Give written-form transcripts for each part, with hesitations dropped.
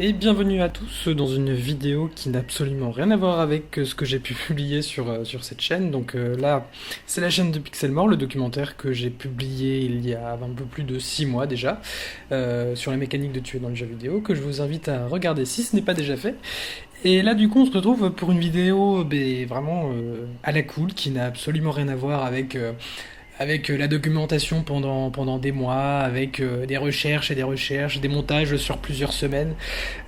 Et bienvenue à tous dans une vidéo qui n'a absolument rien à voir avec ce que j'ai pu publier sur cette chaîne. Donc là, c'est la chaîne de Pixelmore, le documentaire que j'ai publié il y a un peu plus de 6 mois déjà, sur la mécanique de tuer dans le jeu vidéo, que je vous invite à regarder si ce n'est pas déjà fait. Et là, du coup, on se retrouve pour une vidéo vraiment à la cool, qui n'a absolument rien à voir avec la documentation pendant des mois, avec des recherches et des recherches, des montages sur plusieurs semaines.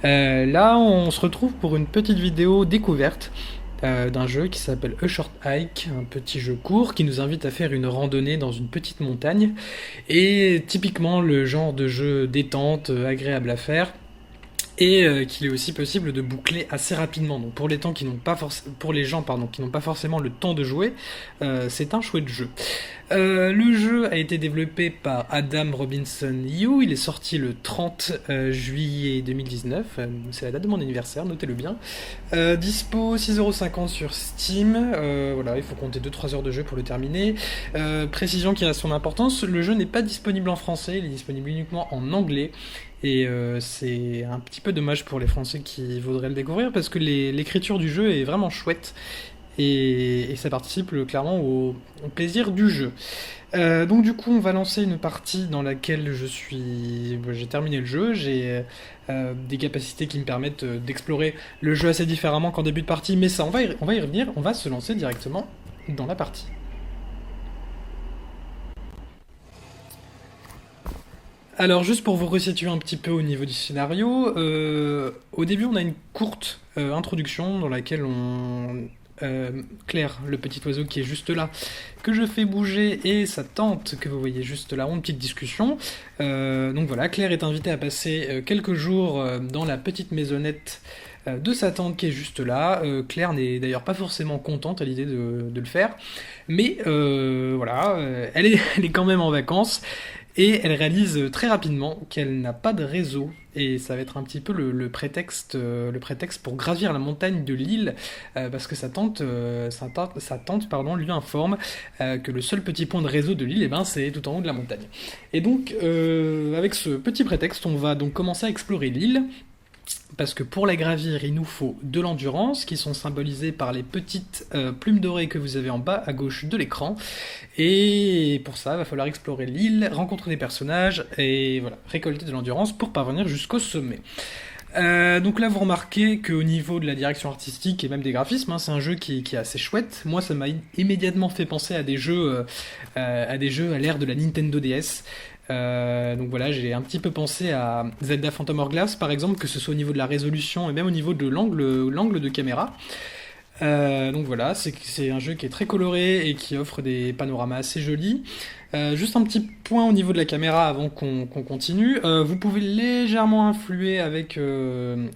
Là, on se retrouve pour une petite vidéo découverte d'un jeu qui s'appelle A Short Hike, un petit jeu court qui nous invite à faire une randonnée dans une petite montagne. Et typiquement le genre de jeu détente, agréable à faire et qu'il est aussi possible de boucler assez rapidement. Donc pour les temps qui n'ont pas pour les gens qui n'ont pas forcément le temps de jouer, c'est un chouette jeu. Le jeu a été développé par Adam Robinson Yu, il est sorti le 30 juillet 2019, c'est la date de mon anniversaire, notez-le bien. Dispo 6,50€ sur Steam, voilà, il faut compter 2-3 heures de jeu pour le terminer. Précision qui a son importance, le jeu n'est pas disponible en français, il est disponible uniquement en anglais. Et c'est un petit peu dommage pour les Français qui voudraient le découvrir parce que l'écriture du jeu est vraiment chouette et ça participe clairement au plaisir du jeu. Donc du coup on va lancer une partie dans laquelle j'ai terminé le jeu, j'ai des capacités qui me permettent d'explorer le jeu assez différemment qu'en début de partie, mais ça on va y revenir, on va se lancer directement dans la partie. Alors juste pour vous resituer un petit peu au niveau du scénario, au début on a une courte introduction dans laquelle Claire, le petit oiseau qui est juste là, que je fais bouger, et sa tante que vous voyez juste là ont une petite discussion. Donc voilà, Claire est invitée à passer quelques jours dans la petite maisonnette de sa tante qui est juste là. Claire n'est d'ailleurs pas forcément contente à l'idée de le faire, mais voilà, elle est quand même en vacances. Et elle réalise très rapidement qu'elle n'a pas de réseau, et ça va être un petit peu le prétexte pour gravir la montagne de l'île, parce que sa tante, pardon, lui informe que le seul petit point de réseau de l'île, c'est tout en haut de la montagne. Et donc, avec ce petit prétexte, on va donc commencer à explorer l'île, parce que pour la gravir, il nous faut de l'endurance, qui sont symbolisées par les petites plumes dorées que vous avez en bas à gauche de l'écran. Et pour ça, il va falloir explorer l'île, rencontrer des personnages, et voilà, récolter de l'endurance pour parvenir jusqu'au sommet. Donc là, vous remarquez qu'au niveau de la direction artistique et même des graphismes, c'est un jeu qui est assez chouette. Moi, ça m'a immédiatement fait penser à des jeux à l'ère de la Nintendo DS. Donc voilà, j'ai un petit peu pensé à Zelda Phantom Hourglass par exemple, que ce soit au niveau de la résolution et même au niveau de l'angle de caméra. Donc voilà, c'est un jeu qui est très coloré et qui offre des panoramas assez jolis. Juste un petit point au niveau de la caméra avant qu'on continue. Vous pouvez légèrement influer avec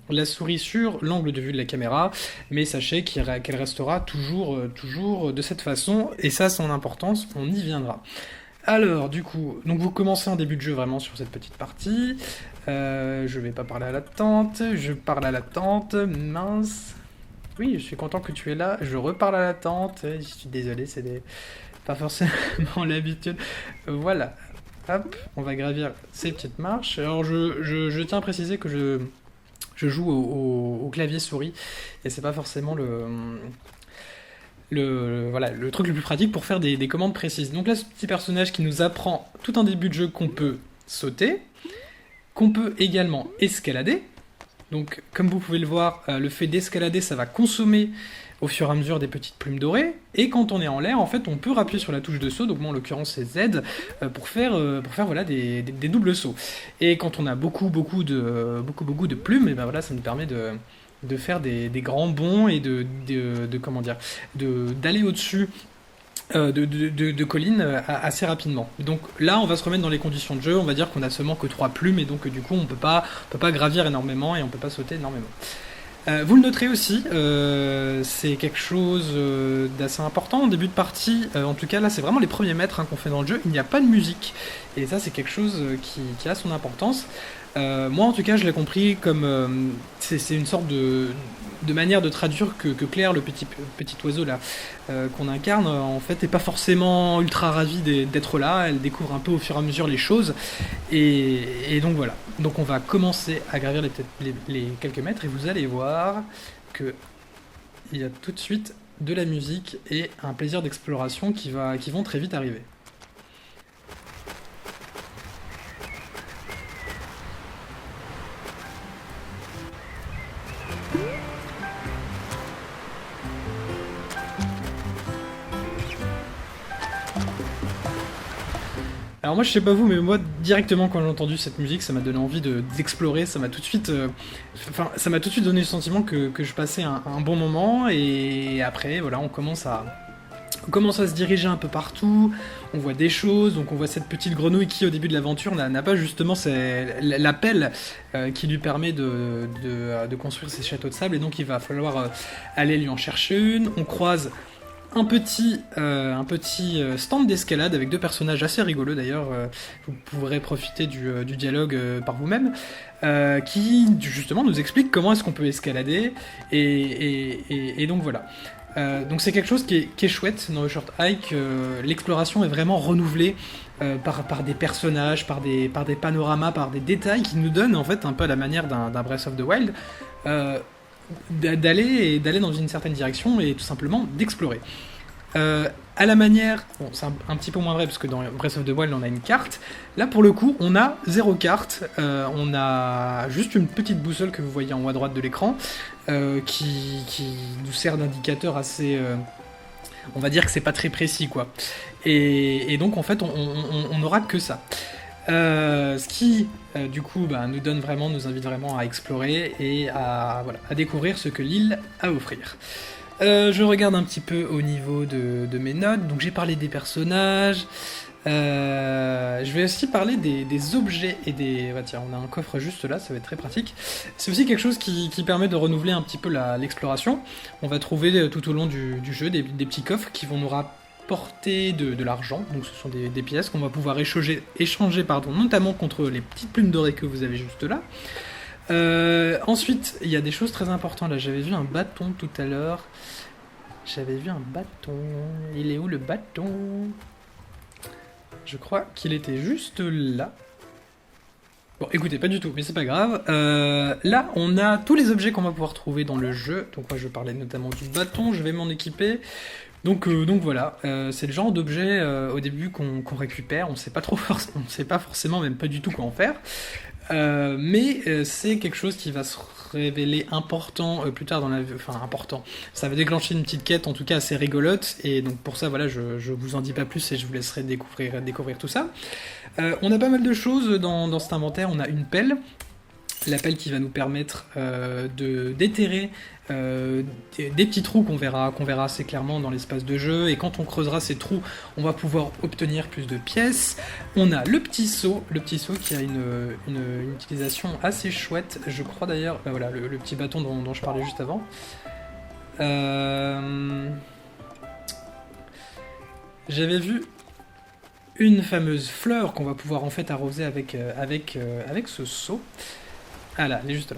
la souris sur l'angle de vue de la caméra, mais sachez qu'elle restera toujours de cette façon, et ça, son importance, on y viendra. Alors, du coup, donc vous commencez en début de jeu vraiment sur cette petite partie. Je vais pas parler à la tante, je parle à la tante, mince. Oui, je suis content que tu es là, je reparle à la tante, je suis désolé, pas forcément l'habitude. Voilà, hop, on va gravir ces petites marches. Alors, je tiens à préciser que je joue au clavier souris, et c'est pas forcément voilà, le truc le plus pratique pour faire des commandes précises. Donc là, ce petit personnage qui nous apprend tout un début de jeu qu'on peut sauter, qu'on peut également escalader. Donc comme vous pouvez le voir, le fait d'escalader, ça va consommer au fur et à mesure des petites plumes dorées, et quand on est en l'air, en fait, on peut appuyer sur la touche de saut, donc moi en l'occurrence c'est Z, pour faire voilà, des doubles sauts. Et quand on a beaucoup de plumes, et ben voilà, ça nous permet de faire des grands bonds et comment dire, d'aller au-dessus de collines assez rapidement. Donc là, on va se remettre dans les conditions de jeu. On va dire qu'on a seulement que 3 plumes, et donc du coup, on peut pas gravir énormément et on peut pas sauter énormément. Vous le noterez aussi, c'est quelque chose d'assez important en début de partie. En tout cas, là, c'est vraiment les premiers mètres qu'on fait dans le jeu. Il n'y a pas de musique, et ça, c'est quelque chose qui a son importance. Moi, en tout cas, je l'ai compris comme c'est une sorte de manière de traduire que Claire, le petit oiseau là qu'on incarne, en fait, est pas forcément ultra ravie d'être là. Elle découvre un peu au fur et à mesure les choses. Et donc voilà. Donc on va commencer à gravir les quelques mètres et vous allez voir que il y a tout de suite de la musique et un plaisir d'exploration qui vont très vite arriver. Alors moi je sais pas vous, mais moi directement quand j'ai entendu cette musique, ça m'a donné envie d'explorer, ça m'a tout de suite, ça m'a tout de suite donné le sentiment que je passais un bon moment, et après voilà, on commence à se diriger un peu partout, on voit des choses, donc on voit cette petite grenouille qui au début de l'aventure n'a pas justement la pelle qui lui permet de construire ses châteaux de sable, et donc il va falloir aller lui en chercher une. On croise un petit stand d'escalade avec deux personnages assez rigolos d'ailleurs, vous pourrez profiter du dialogue par vous-même, qui justement nous explique comment est-ce qu'on peut escalader, et donc voilà. Donc c'est quelque chose qui est chouette dans le Short Hike, l'exploration est vraiment renouvelée par des personnages, par des panoramas, par des détails qui nous donnent en fait un peu à la manière d'un Breath of the Wild, d'aller dans une certaine direction et tout simplement d'explorer. À la manière, bon c'est un petit peu moins vrai parce que dans Breath of the Wild on a une carte, là pour le coup on a zéro carte, on a juste une petite boussole que vous voyez en haut à droite de l'écran, qui nous sert d'indicateur assez... on va dire que c'est pas très précis quoi. Et donc en fait on n'aura que ça. Ce qui du coup nous invite vraiment à explorer et à découvrir ce que l'île a à offrir. Je regarde un petit peu au niveau de mes notes, donc j'ai parlé des personnages, je vais aussi parler des objets et des... Bah tiens, on a un coffre juste là, ça va être très pratique. C'est aussi quelque chose qui permet de renouveler un petit peu l'exploration. On va trouver tout au long du jeu des petits coffres qui vont nous rapporter de l'argent, donc ce sont des pièces qu'on va pouvoir échanger notamment contre les petites plumes dorées que vous avez juste là. Ensuite, il y a des choses très importantes là. J'avais vu un bâton tout à l'heure. Il est où le bâton? Je crois qu'il était juste là. Bon, écoutez, pas du tout, mais c'est pas grave. Là, on a tous les objets qu'on va pouvoir trouver dans le jeu. Donc moi, je parlais notamment du bâton. Je vais m'en équiper. Donc voilà, c'est le genre d'objet au début qu'on récupère. On sait pas forcément, même pas du tout quoi en faire. Mais c'est quelque chose qui va se révéler important plus tard dans la vie, enfin important. Ça va déclencher une petite quête en tout cas assez rigolote, et donc pour ça voilà, je vous en dis pas plus et je vous laisserai découvrir tout ça. On a pas mal de choses dans cet inventaire. On a une pelle. La pelle qui va nous permettre de déterrer des petits trous qu'on verra assez clairement dans l'espace de jeu, et quand on creusera ces trous, on va pouvoir obtenir plus de pièces. On a le petit seau qui a une utilisation assez chouette, je crois d'ailleurs, voilà, le petit bâton dont je parlais juste avant. J'avais vu une fameuse fleur qu'on va pouvoir en fait arroser avec ce seau. Ah là, elle est juste là.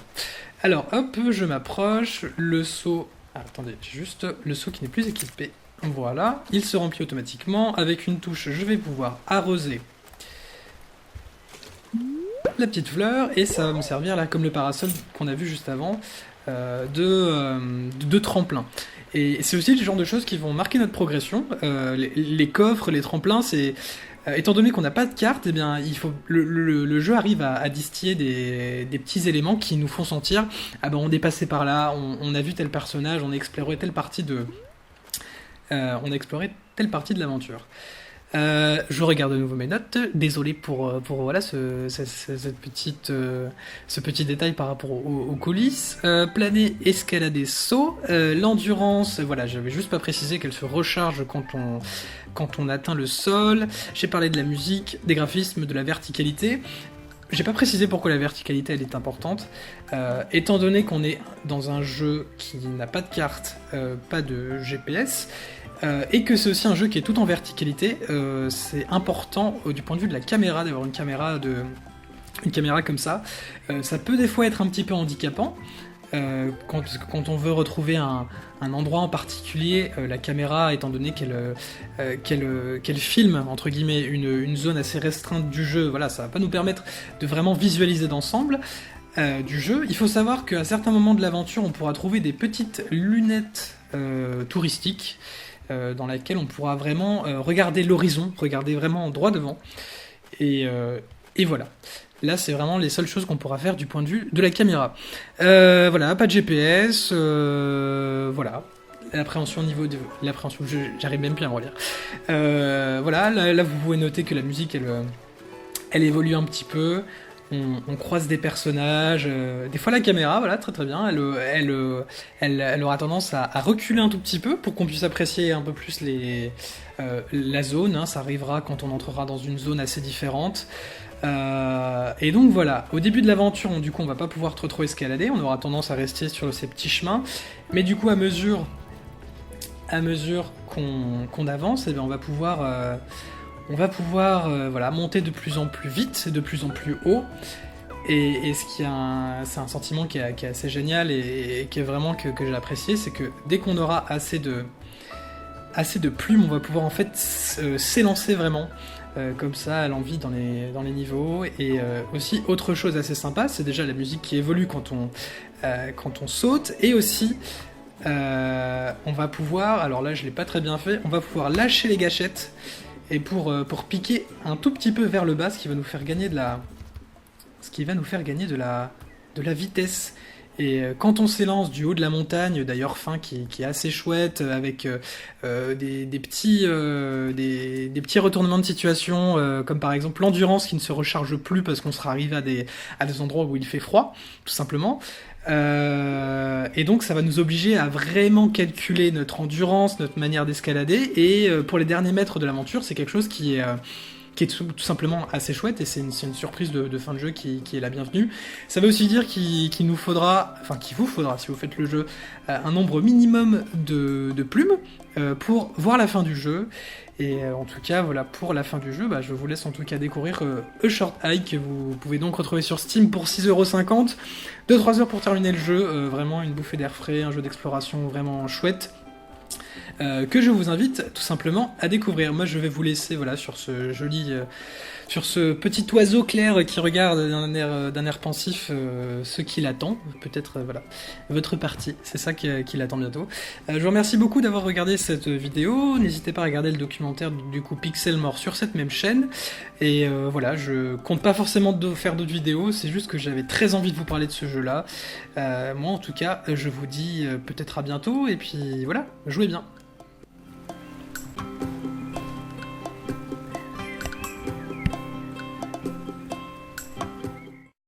Alors, hop, je m'approche, le seau... Ah, attendez, juste le seau qui n'est plus équipé. Voilà, il se remplit automatiquement. Avec une touche, je vais pouvoir arroser la petite fleur, et ça va me servir, là, comme le parasol qu'on a vu juste avant, de tremplin. Et c'est aussi le genre de choses qui vont marquer notre progression. Les coffres, les tremplins, c'est... étant donné qu'on n'a pas de carte, eh bien, le jeu arrive à distiller des petits éléments qui nous font sentir on est passé par là, on a vu tel personnage, on a exploré telle partie de l'aventure. Je regarde de nouveau mes notes. Désolé pour voilà ce petit détail par rapport aux coulisses. Planer, escalader, saut. L'endurance, voilà, j'avais juste pas précisé qu'elle se recharge quand on atteint le sol. J'ai parlé de la musique, des graphismes, de la verticalité. J'ai pas précisé pourquoi la verticalité elle est importante. Étant donné qu'on est dans un jeu qui n'a pas de carte, pas de GPS, et que c'est aussi un jeu qui est tout en verticalité, c'est important du point de vue de la caméra d'avoir une caméra comme ça. Ça peut des fois être un petit peu handicapant, Quand on veut retrouver un endroit en particulier, la caméra, étant donné qu'elle filme, entre guillemets, une zone assez restreinte du jeu, voilà, ça va pas nous permettre de vraiment visualiser d'ensemble du jeu. Il faut savoir qu'à certains moments de l'aventure, on pourra trouver des petites lunettes touristiques, dans laquelle on pourra vraiment regarder l'horizon, regarder vraiment droit devant. Et voilà. Là, c'est vraiment les seules choses qu'on pourra faire du point de vue de la caméra. Voilà, pas de GPS, voilà. L'appréhension l'appréhension, j'arrive même plus à me relire. Voilà, là, vous pouvez noter que la musique, elle évolue un petit peu. On croise des personnages. Des fois, la caméra, voilà, très très bien, elle aura tendance à reculer un tout petit peu pour qu'on puisse apprécier un peu plus la zone. Hein. Ça arrivera quand on entrera dans une zone assez différente. Et donc voilà, au début de l'aventure, du coup, on va pas pouvoir trop escalader, on aura tendance à rester sur ces petits chemins, mais du coup, à mesure qu'on avance, eh bien, on va pouvoir voilà, monter de plus en plus vite, de plus en plus haut, et c'est un sentiment qui est assez génial et qui est vraiment que j'ai apprécié, c'est que dès qu'on aura assez de plumes, on va pouvoir en fait s'élancer vraiment. Comme ça, à l'envie dans les niveaux. Et aussi, autre chose assez sympa, c'est déjà la musique qui évolue quand on saute. Et aussi, on va pouvoir, alors là je l'ai pas très bien fait, on va pouvoir lâcher les gâchettes et pour piquer un tout petit peu vers le bas, ce qui va nous faire gagner de la vitesse. Et quand on s'élance du haut de la montagne, d'ailleurs fin qui est assez chouette, avec des petits retournements de situation, comme par exemple l'endurance qui ne se recharge plus parce qu'on sera arrivé à des endroits où il fait froid, tout simplement. Et donc ça va nous obliger à vraiment calculer notre endurance, notre manière d'escalader, et pour les derniers mètres de l'aventure, c'est quelque chose qui est tout simplement assez chouette, et c'est une surprise de fin de jeu qui est la bienvenue. Ça veut aussi dire qu'il vous faudra, si vous faites le jeu, un nombre minimum de plumes pour voir la fin du jeu. Et en tout cas, voilà, pour la fin du jeu, je vous laisse en tout cas découvrir A Short Hike, que vous pouvez donc retrouver sur Steam pour 6,50€, 2-3 heures pour terminer le jeu, vraiment une bouffée d'air frais, un jeu d'exploration vraiment chouette. Que je vous invite tout simplement à découvrir. Moi, je vais vous laisser voilà sur ce petit oiseau clair qui regarde d'un air pensif ce qui l'attend. Peut-être voilà votre partie. C'est ça qui l'attend bientôt. Je vous remercie beaucoup d'avoir regardé cette vidéo. N'hésitez pas à regarder le documentaire du coup Pixel Mort sur cette même chaîne. Et voilà, je compte pas forcément faire d'autres vidéos. C'est juste que j'avais très envie de vous parler de ce jeu-là. Moi, en tout cas, je vous dis peut-être à bientôt. Et puis voilà, jouez bien.